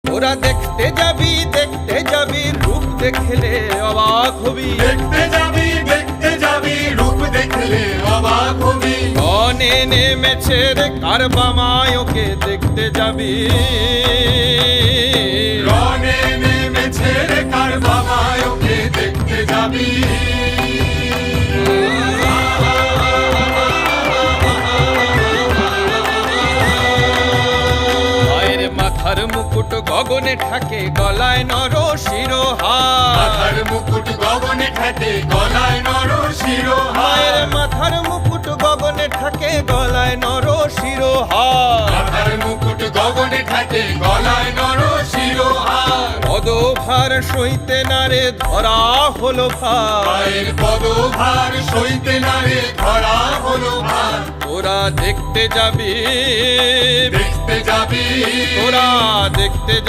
তোরা দেখতে যাবি রূপ দেখলে অবাক হবি। দেখতে যাবি রূপ দেখলে অবাক হবি। কনে নেমেছে রে কারবা মায়োকে দেখতে যাবি। রনে নেমেছে রে কারবা মায়োকে দেখতে যাবি। মায়ের মাথার মুকুট গগনে ঠাকে গলায় নর শিরোহার। মাথার মুকুট গগনে ঠাকে গলায় নর শিরোহার। মায়ের মাথার মুকুট গগনে ঠাকে গলায় নর শিরোহার। মাথার মুকুট গগনে ঠাকে গলায় নর শিরোহার। পদভার সইতে নারে ধরা হলো ভার। মায়ের পদভার সইতে না রে ধরা হলো ভার। তোরা দেখতে যাবি দেখতে যাবি তোরা দেখতে যাবি।